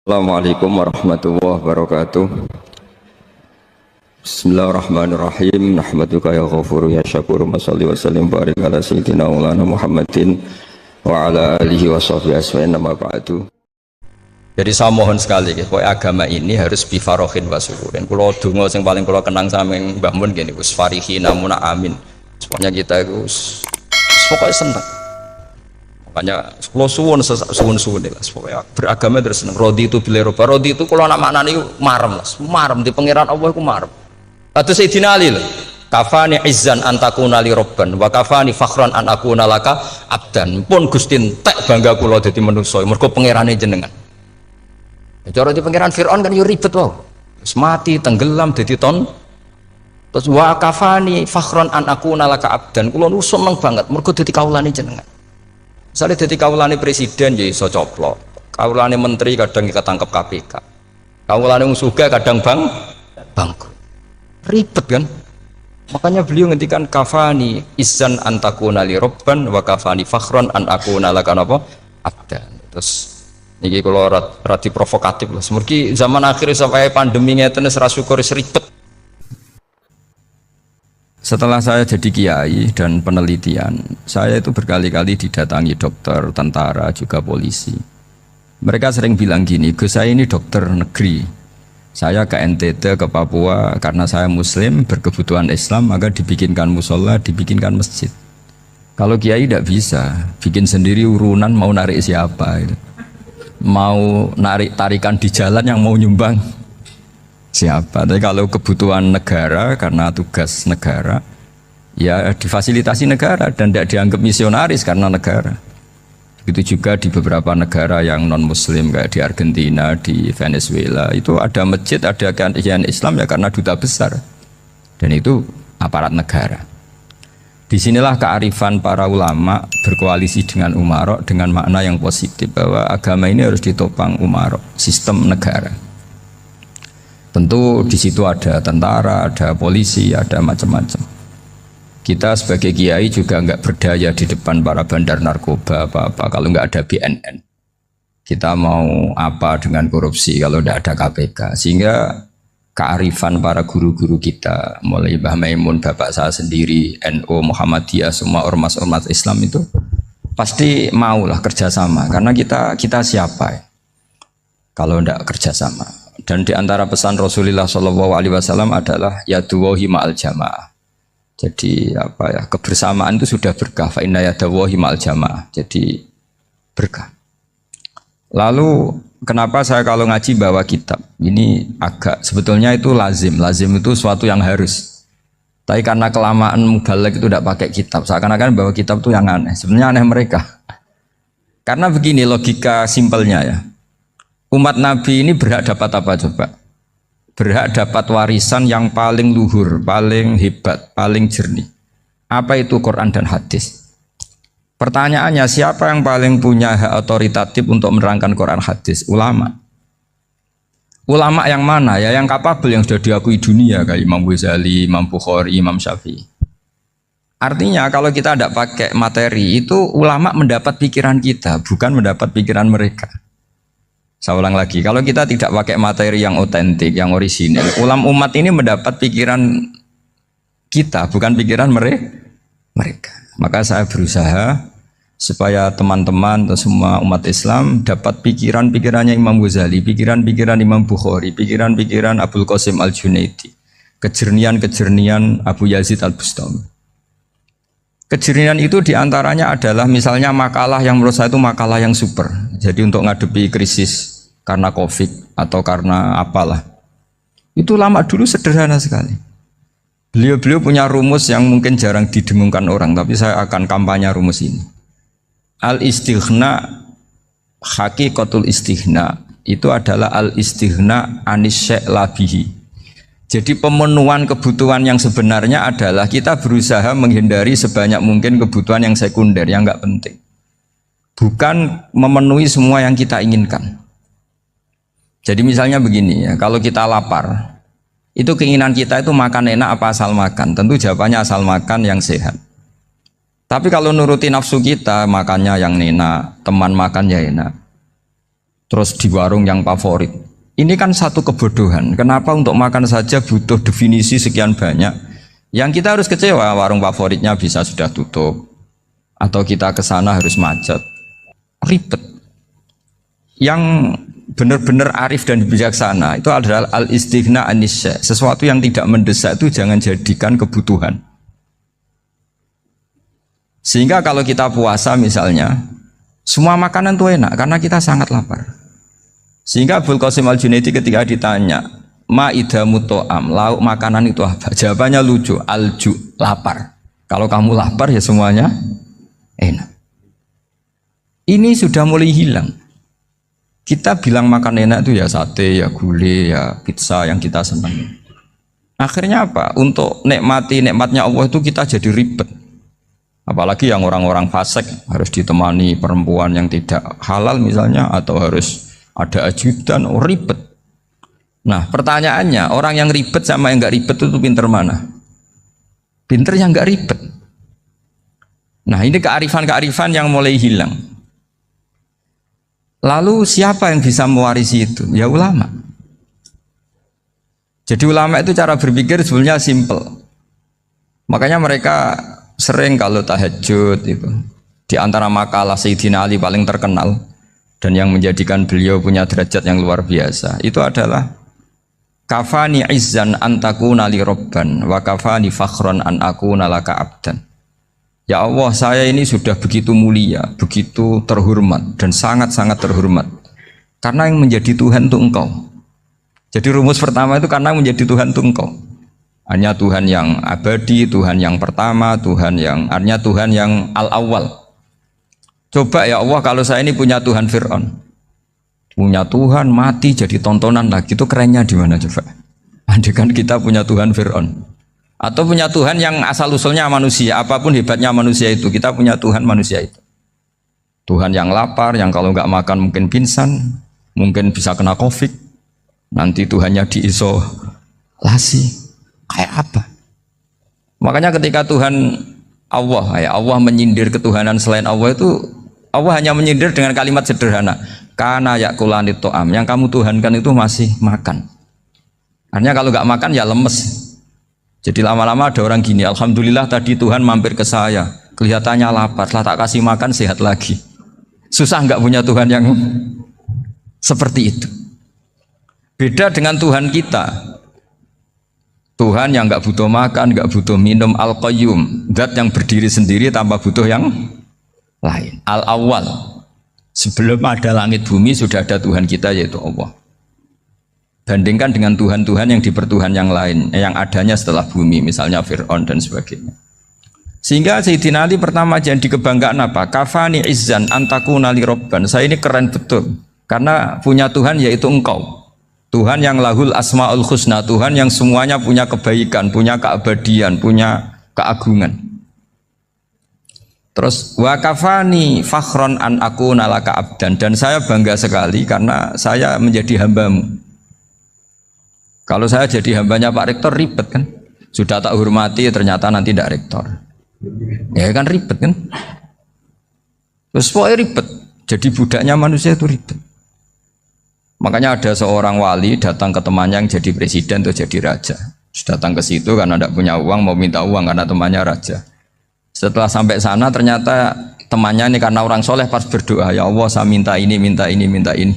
Assalamualaikum warahmatullahi wabarakatuh. Bismillahirrahmanirrahim. Nahmaduka ya ghafuru ya syakuru. Masalli wa sallim barik ala sayyidina maulana Muhammadin wa ala alihi wa sahbihi asma'in nama ba'du. Jadi saya mohon sekali supaya agama ini harus bifarohin wa syukurin. Kalau dungo yang paling kalau kenang sama Mbah Mun gini, us farihi namuna amin. Pokoknya kita itu pokoknya senang. Makanya kalau suwun lah, pokoknya beragama terus seneng. Rodi itu bila roba, rodi itu kalau anak maknanya marem lah, marem di pangeran Allah itu marem. Atau Sayyidina Ali lah, kafani izzan antakuna li robban, wa kafani fakhran an akuna laka abdan. Pun gustin tek bangga kulo jadi manusia, mergo pangerane jenengan. Cara di pangeran Fir'aun kan yo ribet wow, mati tenggelam jadi ton. Terus wa kafani fakhran an akuna laka abdan, kulo nu seneng banget, mergo jadi kaulane jenengan. Misalnya jadi kaulane presiden ya iso coplok, kaulane menteri kadang ketangkep KPK, kaulane musuga kadang bangkrut, ribet kan. Makanya beliau ngendikan kafani izan antakuna li robban wa kafani fakhron an akuna laka apa abdan. Terus niki kalau rati provokatif lah, semergi zaman akhir sampai pandemi ngeten ora syukur ribet. Setelah saya jadi kiai dan penelitian, saya itu berkali-kali didatangi dokter, tentara, juga polisi. Mereka sering bilang gini, Gus saya ini dokter negeri. Saya ke NTT, ke Papua, karena saya muslim, berkebutuhan Islam, maka dibikinkan musola, dibikinkan masjid. Kalau kiai tidak bisa, bikin sendiri urunan mau narik siapa. Mau narik tarikan di jalan yang mau nyumbang siapa. Tapi kalau kebutuhan negara karena tugas negara ya difasilitasi negara dan tidak dianggap misionaris karena negara. Begitu juga di beberapa negara yang non muslim kayak di Argentina, di Venezuela itu ada masjid, ada kajian Islam ya karena duta besar dan itu aparat negara. Disinilah kearifan para ulama berkoalisi dengan umarok dengan makna yang positif bahwa agama ini harus ditopang umarok, sistem negara. Tentu di situ ada tentara, ada polisi, ada macam-macam. Kita sebagai kiai juga nggak berdaya di depan para bandar narkoba apa-apa kalau nggak ada BNN. Kita mau apa dengan korupsi kalau nggak ada KPK? Sehingga kearifan para guru-guru kita, mulai Mbah Maimun, bapak saya sendiri, NU, Muhammadiyah, semua ormas-ormas Islam itu pasti maulah kerjasama. Karena kita siapa ya? Kalau nggak kerjasama. Dan di antara pesan Rasulullah SAW adalah yaduwahi ma'al jamaah. Jadi apa ya, kebersamaan itu sudah berkah. Fa inna yaduwahi ma'al jamaah. Jadi berkah. Lalu kenapa saya kalau ngaji bawa kitab? Ini agak sebetulnya itu lazim. Lazim itu suatu yang harus. Tapi karena kelamaan mubalek itu tidak pakai kitab. Seakan-akan bawa kitab itu yang aneh. Sebenarnya aneh mereka. Karena begini logika simpelnya ya. Umat Nabi ini berhak dapat apa coba? Berhak dapat warisan yang paling luhur, paling hebat, paling jernih. Apa itu Quran dan hadis? Pertanyaannya siapa yang paling punya hak otoritatif untuk menerangkan Quran hadis? Ulama. Ulama yang mana ya? Yang kapabel, yang sudah diakui dunia kayak Imam Ghazali, Imam Bukhari, Imam Syafi'i. Artinya kalau kita tidak pakai materi itu ulama mendapat pikiran kita, bukan mendapat pikiran mereka. Saya ulang lagi, kalau kita tidak pakai materi yang otentik, yang orisinil, umat ini mendapat pikiran kita, bukan pikiran mereka. Maka saya berusaha supaya teman-teman atau semua umat Islam dapat pikiran-pikirannya Imam Ghazali, pikiran-pikiran Imam Bukhari, pikiran-pikiran Abul Qasim Al-Junaidi, kejernian-kejernian Abu Yazid Al-Bustami. Kejernihan itu diantaranya adalah misalnya makalah yang menurut saya itu makalah yang super. Jadi untuk ngadepi krisis karena COVID atau karena apalah. Itu lama dulu sederhana sekali. Beliau-beliau punya rumus yang mungkin jarang didengungkan orang, tapi saya akan kampanye rumus ini. Al-istighna, hakikatul istighna, itu adalah al-istighna anis syai' labihi. Jadi pemenuhan kebutuhan yang sebenarnya adalah kita berusaha menghindari sebanyak mungkin kebutuhan yang sekunder, yang nggak penting. Bukan memenuhi semua yang kita inginkan. Jadi misalnya begini ya, kalau kita lapar, itu keinginan kita itu makan enak apa asal makan? Tentu jawabannya asal makan yang sehat. Tapi kalau nuruti nafsu kita, makannya yang enak, teman makan ya enak. terus di warung yang favorit. Ini kan satu kebodohan. Kenapa untuk makan saja butuh definisi sekian banyak? Yang kita harus kecewa, warung favoritnya bisa sudah tutup, atau kita ke sana harus macet, ribet. Yang benar-benar arif dan bijaksana itu adalah al-istighna anisya. Sesuatu yang tidak mendesak itu jangan jadikan kebutuhan. Sehingga kalau kita puasa misalnya, semua makanan itu enak karena kita sangat lapar. Sehingga Abul Qasim Al-Junaidi ketika ditanya, ma'idamu to'am, lauk makanan itu apa? Jawabannya lucu, alju, lapar. Kalau kamu lapar ya semuanya enak. Ini sudah mulai hilang. Kita bilang makan enak itu ya sate, ya gulai, ya pizza yang kita senang. Akhirnya apa? Untuk nikmati nikmatnya Allah itu kita jadi ribet. Apalagi yang orang-orang fasik harus ditemani perempuan yang tidak halal misalnya, atau harus ada ajudan, ribet. Nah pertanyaannya, orang yang ribet sama yang nggak ribet itu pinter mana? Pinter yang nggak ribet. Nah ini kearifan-kearifan yang mulai hilang. Lalu siapa yang bisa mewarisi itu? Ya ulama. Jadi ulama itu cara berpikir sebenarnya simple. Makanya mereka sering kalau tahajud itu, di antara makalah Sayyidina Ali paling terkenal dan yang menjadikan beliau punya derajat yang luar biasa itu adalah kafani izzan antakuna li robban wa kafani fakhron an akuna laka abdan. Ya Allah, saya ini sudah begitu mulia, begitu terhormat dan sangat-sangat terhormat karena yang menjadi Tuhan itu Engkau. Jadi rumus pertama itu karena menjadi Tuhan itu Engkau. Hanya Tuhan yang abadi, Tuhan yang pertama, hanya Tuhan yang al-awwal. Coba ya Allah, kalau saya ini punya Tuhan Fir'aun, punya Tuhan mati jadi tontonan lagi, itu kerennya di mana coba? Andai kan kita punya Tuhan Fir'aun, atau punya Tuhan yang asal usulnya manusia, apapun hebatnya manusia itu, kita punya Tuhan manusia itu. Tuhan yang lapar, yang kalau nggak makan mungkin pingsan, mungkin bisa kena COVID, nanti Tuhannya diisolasi. Kayak apa? Makanya ketika Tuhan Allah menyindir ketuhanan selain Allah itu, Allah hanya menyindir dengan kalimat sederhana, kana yakulanit to'am, yang kamu tuhankan itu masih makan. Artinya kalau nggak makan ya lemes. Jadi lama-lama ada orang gini, alhamdulillah tadi Tuhan mampir ke saya, kelihatannya lapar, setelah tak kasih makan sehat lagi. Susah nggak punya Tuhan yang seperti itu. Beda dengan Tuhan kita. Tuhan yang nggak butuh makan, nggak butuh minum, al-qayyum, zat yang berdiri sendiri tanpa butuh yang lain, al-awwal. Sebelum ada langit bumi sudah ada Tuhan kita yaitu Allah. Bandingkan dengan Tuhan-Tuhan yang dipertuhan yang lain, yang adanya setelah bumi, misalnya Fir'aun dan sebagainya. Sehingga Sayyidina Ali pertama jadi kebanggaan apa? Kafani izzan antakuna li robban. Saya ini keren betul karena punya Tuhan yaitu Engkau. Tuhan yang lahul asma'ul husna, Tuhan yang semuanya punya kebaikan, punya keabadian, punya keagungan. Terus wa kafani fakhron an akuna laka abdan, dan saya bangga sekali karena saya menjadi hambamu. Kalau saya jadi hambanya Pak Rektor ribet kan? Sudah tak hormati ternyata nanti tidak rektor. Ya kan ribet kan? Terus pokoknya ribet. Jadi budaknya manusia itu ribet. Makanya ada seorang wali datang ke temannya yang jadi presiden atau jadi raja. Datang ke situ karena tidak punya uang, mau minta uang karena temannya raja. Setelah sampai sana ternyata temannya ini karena orang soleh pas berdoa, ya Allah saya minta ini, minta ini, minta ini.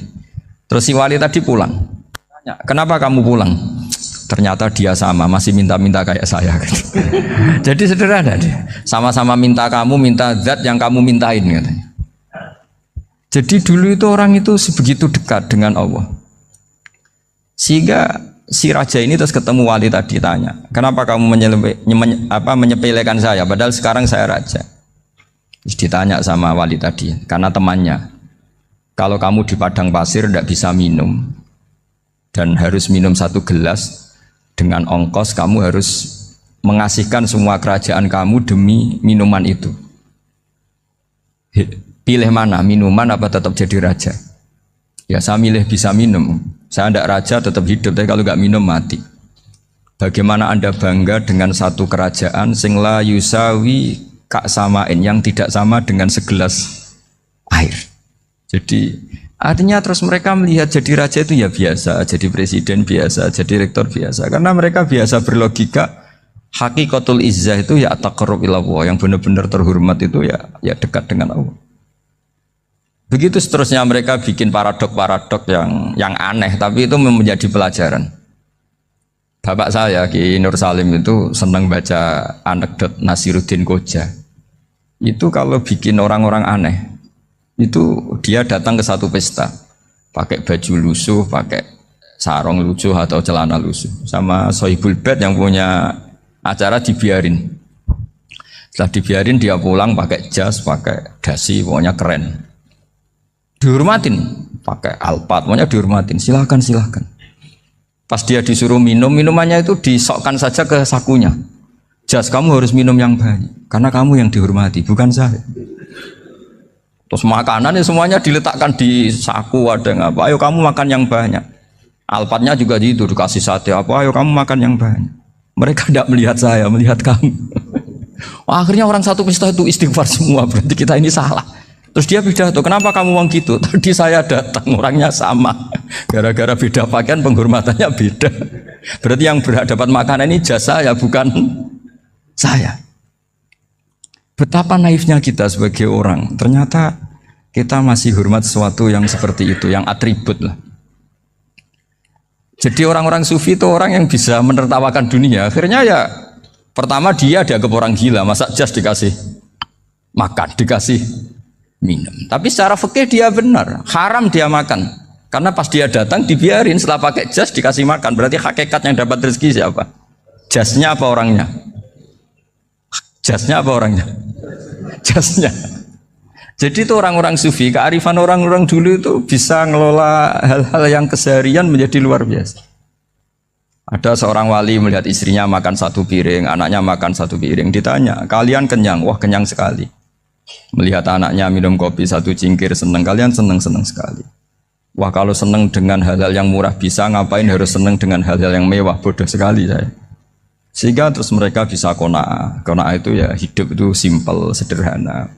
Terus si wali tadi pulang. Tanya, kenapa kamu pulang? Ternyata dia sama, masih minta-minta kayak saya. Jadi sederhana dia. Sama-sama minta kamu, minta zat yang kamu mintain katanya. Jadi dulu itu orang itu sebegitu dekat dengan Allah. Sehingga si raja ini terus ketemu wali tadi tanya, kenapa kamu menyepelekan saya padahal sekarang saya raja? Terus ditanya sama wali tadi, karena temannya, kalau kamu di padang pasir tidak bisa minum dan harus minum 1 gelas, dengan ongkos kamu harus mengasihkan semua kerajaan kamu demi minuman itu. Pilih mana, minuman apa tetap jadi raja? Ya saya milih bisa minum. Saya tidak raja tetap hidup, tapi kalau nggak minum mati. Bagaimana Anda bangga dengan satu kerajaan sing la yusawi kak samain, yang tidak sama dengan segelas air? Jadi Artinya terus mereka melihat jadi raja itu ya biasa, jadi presiden biasa, jadi rektor biasa. Karena mereka biasa berlogika hakikatul izzah itu ya taqarrub ila Allah, yang benar-benar terhormat itu ya dekat dengan Allah. Begitu seterusnya mereka bikin paradok-paradok yang aneh, tapi itu menjadi pelajaran. Bapak saya Ki Nur Salim itu senang baca anekdot Nasiruddin Koja. Itu kalau bikin orang-orang aneh, itu dia datang ke satu pesta pakai baju lusuh, pakai sarung lusuh atau celana lusuh, sama Sohibul Bait yang punya acara dibiarin. Setelah dibiarin dia pulang pakai jas, pakai dasi, pokoknya keren, dihormatin, pakai alpat, pokoknya dihormatin, silahkan. Pas dia disuruh minum, minumannya itu disokkan saja ke sakunya. Jas, kamu harus minum yang banyak karena kamu yang dihormati, bukan saya. Terus makanannya semuanya diletakkan di saku, ada yang apa, ayo kamu makan yang banyak. Alpatnya juga gitu, dikasih sate apa, ayo kamu makan yang banyak. Mereka tidak melihat saya, melihat kamu. Akhirnya orang satu pesta itu istighfar semua, berarti kita ini salah. Terus dia pidato, kenapa kamu uang gitu? Tadi saya datang, orangnya sama. Gara-gara beda pakaian, penghormatannya beda. Berarti yang berhak dapat makanan ini jasa ya, bukan saya. Betapa naifnya kita sebagai orang. Ternyata kita masih hormat sesuatu yang seperti itu, yang atribut lah. Jadi orang-orang sufi itu orang yang bisa menertawakan dunia. Akhirnya ya pertama dia dianggap orang gila, masa jas dikasih makan, dikasih minum. Tapi secara fikih dia benar, haram dia makan. Karena pas dia datang dibiarin, setelah pakai jas dikasih makan. Berarti hakikat yang dapat rezeki siapa? Jasnya apa orangnya? Jasnya apa orangnya? Jasnya. Jadi itu orang-orang sufi, kearifan orang-orang dulu itu bisa ngelola hal-hal yang keseharian menjadi luar biasa. Ada seorang wali melihat istrinya makan satu piring, anaknya makan satu piring. Ditanya, kalian kenyang? Wah, kenyang sekali. Melihat anaknya minum kopi satu cingkir, senang. Kalian senang sekali. Wah, kalau senang dengan hal-hal yang murah bisa, ngapain harus senang dengan hal-hal yang mewah? Bodoh sekali saya. Sehingga terus mereka bisa qanaah. Qanaah itu ya hidup itu simpel, sederhana.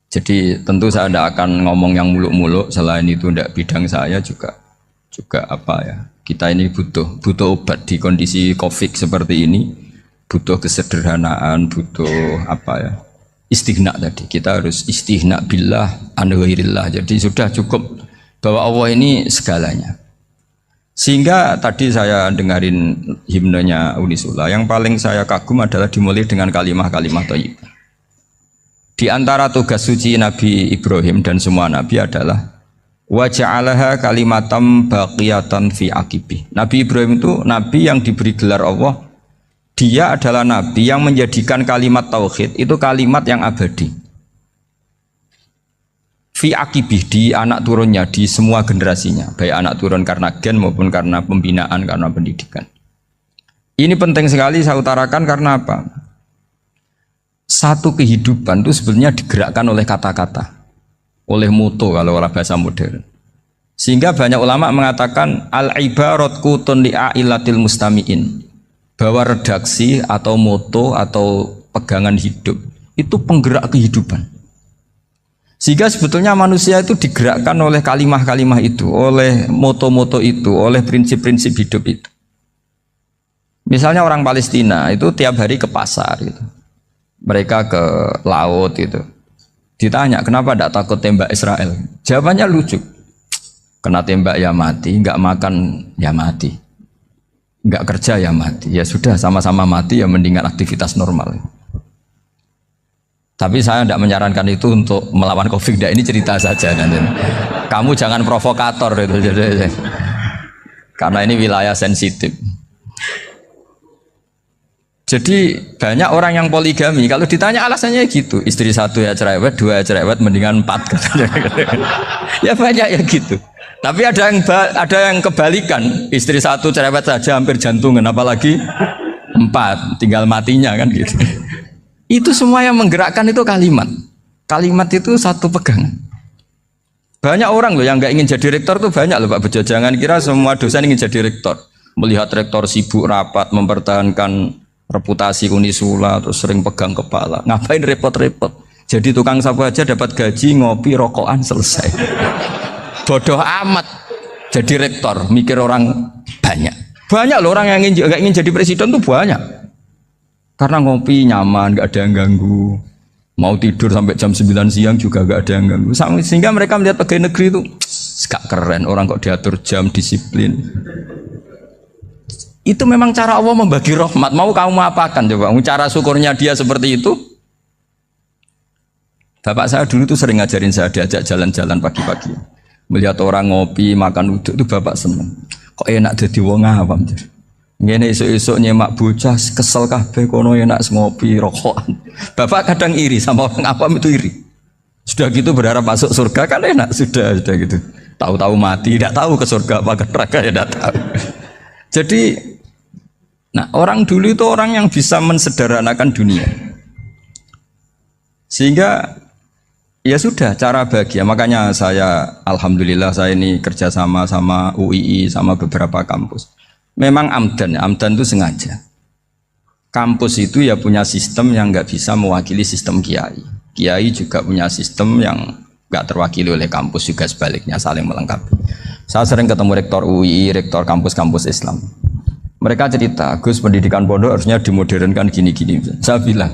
Jadi tentu saya tidak akan ngomong yang muluk-muluk, selain itu tidak bidang saya juga apa ya. Kita ini butuh obat di kondisi Covid seperti ini, butuh kesederhanaan, butuh apa ya? Istighna tadi. Kita harus istighna billah an ghairillah. Jadi sudah cukup bahwa Allah ini segalanya. Sehingga tadi saya dengarin himnenya Unisula, yang paling saya kagum adalah dimulai dengan kalimat-kalimat thayyibah. Di antara tugas suci Nabi Ibrahim dan semua Nabi adalah wa ja'alaha kalimatam baqiyatan fi aqibi. Nabi Ibrahim itu Nabi yang diberi gelar Allah. Dia adalah Nabi yang menjadikan kalimat tauhid itu kalimat yang abadi. Fi akibih, di anak turunnya, di semua generasinya, baik anak turun karena gen maupun karena pembinaan, karena pendidikan. Ini penting sekali saya utarakan karena apa? Satu kehidupan itu sebenarnya digerakkan oleh kata-kata, oleh moto kalau orang bahasa modern. Sehingga banyak ulama mengatakan al-ibarat kutun li'ailatil mustami'in, bahwa redaksi atau moto atau pegangan hidup itu penggerak kehidupan. Sehingga sebetulnya manusia itu digerakkan oleh kalimah-kalimah itu, oleh moto-moto itu, oleh prinsip-prinsip hidup itu. Misalnya orang Palestina itu tiap hari ke pasar gitu. Mereka ke laut gitu. Ditanya, kenapa tidak takut tembak Israel? Jawabannya lucu. Kena tembak ya mati, nggak makan ya mati. Nggak kerja ya mati. Ya sudah, sama-sama mati ya mendingan aktivitas normal. Tapi saya tidak menyarankan itu untuk melawan Covid. Ini cerita saja nanti. Kamu jangan provokator itu, karena ini wilayah sensitif. Jadi banyak orang yang poligami. Kalau ditanya alasannya gitu, istri satu ya cerewet, dua ya cerewet, mendingan 4 katanya. Ya banyak ya gitu. Tapi ada yang kebalikan, istri satu cerewet saja hampir jantungan, apalagi 4, tinggal matinya kan gitu. Itu semua yang menggerakkan itu kalimat. Kalimat itu satu pegangan. Banyak orang loh yang nggak ingin jadi rektor tuh banyak loh Pak Bejo. Jangan kira semua dosen ingin jadi rektor. Melihat rektor sibuk rapat mempertahankan reputasi Unisula terus sering pegang kepala. Ngapain repot-repot? Jadi tukang sapu aja dapat gaji, ngopi, rokokan, selesai. Bodoh amat. Jadi rektor, mikir orang banyak. Banyak loh orang yang nggak ingin jadi presiden tuh banyak. Karena ngopi nyaman, nggak ada yang ganggu. Mau tidur sampai jam 9 siang juga nggak ada yang ganggu. Sehingga mereka melihat pegawai negeri itu gak keren. Orang kok diatur jam, disiplin. Itu memang cara Allah membagi rahmat. Mau kamu apakan coba? Cara syukurnya dia seperti itu. Bapak saya dulu tuh sering ngajarin saya, diajak jalan-jalan pagi-pagi. Melihat orang ngopi, makan uduk itu bapak seneng. Kok enak jadi wong awam. Ngene esuk-esuk nyemak bocah kesel kabeh kono enak ngopi rokokan. Bapak kadang iri sama orang awam itu iri. Sudah gitu berharap masuk surga kan enak sudah gitu. Tahu-tahu mati, tidak tahu ke surga apa ke neraka ya tidak tahu. Jadi nah, orang dulu itu orang yang bisa mensederhanakan dunia. Sehingga ya sudah cara bahagia. Makanya saya alhamdulillah saya ini kerjasama sama UII sama beberapa kampus. Memang amdan itu sengaja. Kampus itu ya punya sistem yang nggak bisa mewakili sistem kiai. Kiai juga punya sistem yang nggak terwakili oleh kampus, juga sebaliknya saling melengkapi. Saya sering ketemu rektor UII, rektor kampus-kampus Islam. Mereka cerita, Gus pendidikan pondok harusnya dimodernkan gini-gini. Saya bilang,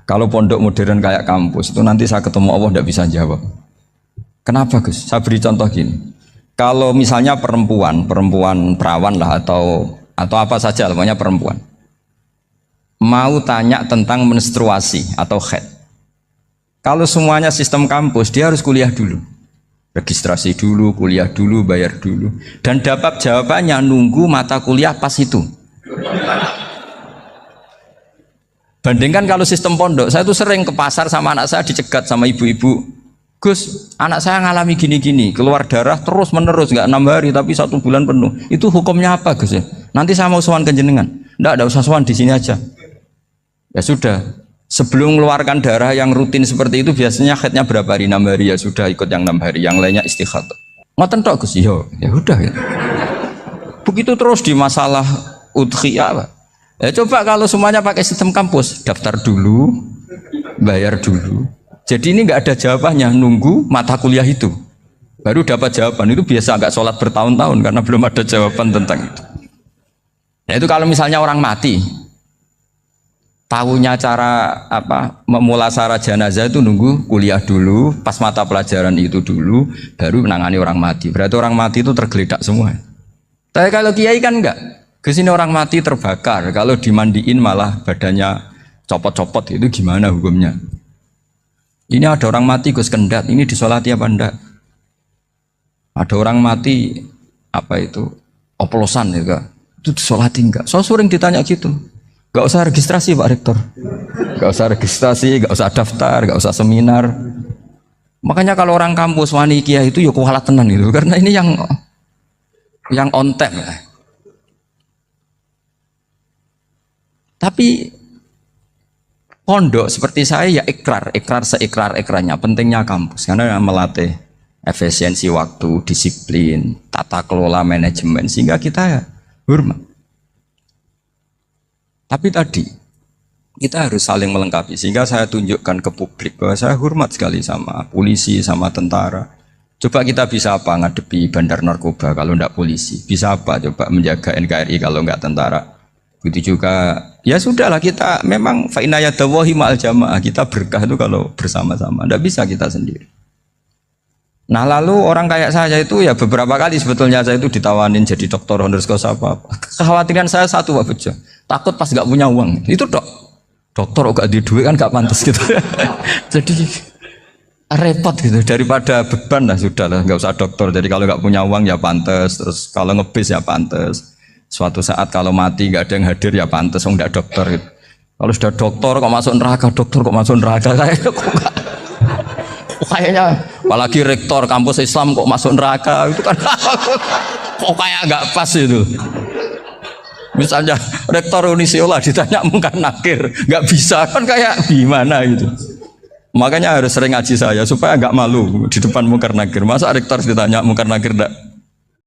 kalau pondok modern kayak kampus itu nanti saya ketemu Allah nggak bisa jawab. Kenapa Gus? Saya beri contoh gini. Kalau misalnya perempuan perawan lah atau apa saja, namanya perempuan, mau tanya tentang menstruasi atau haid. Kalau semuanya sistem kampus, dia harus kuliah dulu, registrasi dulu, kuliah dulu, bayar dulu, dan dapat jawabannya nunggu mata kuliah pas itu. Bandingkan kalau sistem pondok, saya tuh sering ke pasar sama anak saya dicegat sama ibu-ibu. Gus, anak saya ngalami gini-gini, keluar darah terus menerus, nggak 6 hari tapi 1 bulan penuh. Itu hukumnya apa Gus ya? Nanti saya mau sowan ke jenengan. Nggak usah sowan di sini aja. Ya sudah, sebelum mengeluarkan darah yang rutin seperti itu biasanya haidnya berapa hari? 6 hari ya sudah ikut yang 6 hari, yang lainnya istighatsah. Ngoten tok Gus, ya udah ya. Begitu terus di masalah udhiyah apa? Ya coba kalau semuanya pakai sistem kampus, daftar dulu, bayar dulu. Jadi ini nggak ada jawabannya, nunggu mata kuliah itu baru dapat jawaban. Itu biasa nggak sholat bertahun-tahun karena belum ada jawaban tentang itu. Nah itu kalau misalnya orang mati, tahunya cara apa memulasara jenazah itu nunggu kuliah dulu, pas mata pelajaran itu dulu, baru menangani orang mati. Berarti orang mati itu tergeledak semua. Tapi kalau kiai kan enggak. Kesini orang mati terbakar, kalau dimandiin malah badannya copot-copot, itu gimana hukumnya? Ini ada orang mati Gus Kendat, ini disolati apa enggak? Ada orang mati apa itu oplosan ya, itu disolati enggak? So sering ditanya gitu. Gak usah registrasi Pak Rektor, gak usah registrasi, gak usah daftar, gak usah seminar. Makanya kalau orang kampus wani kiai itu ya kualat tenan gitu, karena ini yang on time. Tapi pondok seperti saya ya ikrar seikrar-ikrarnya. Pentingnya kampus karena melatih efisiensi waktu, disiplin, tata kelola manajemen sehingga kita ya hormat. Tapi tadi kita harus saling melengkapi sehingga saya tunjukkan ke publik bahwa saya hormat sekali sama polisi, sama tentara. Coba kita bisa apa ngadepi bandar narkoba kalau enggak polisi? Bisa apa coba menjaga NKRI kalau enggak tentara? Begitu juga ya sudahlah kita memang fa inna yadallahi ma'al jamaah, kita berkah itu kalau bersama-sama, tidak bisa kita sendiri. Nah lalu orang kayak saya itu ya beberapa kali sebetulnya saya itu ditawanin jadi doktor honoris causa apa. Kekhawatiran saya satu Pak Bejo, takut pas nggak punya uang itu dokter gak di duit kan gak pantas gitu. Jadi repot gitu, daripada beban lah sudah lah nggak usah dokter. Jadi kalau nggak punya uang ya pantas, terus kalau ngebis ya pantas. Suatu saat kalau mati nggak ada yang hadir ya pantas, nggak dokter gitu. Kalau sudah dokter kok masuk neraka, dokter kok masuk neraka kayaknya apalagi rektor kampus Islam kok masuk neraka itu kan kok kayak nggak pas itu. Misalnya rektor Unisiola ditanya mungkar nakir nggak bisa kan kayak gimana gitu. Makanya harus sering ngaji saya supaya nggak malu di depan mungkar nakir. Masa rektor ditanya mungkar nakir enggak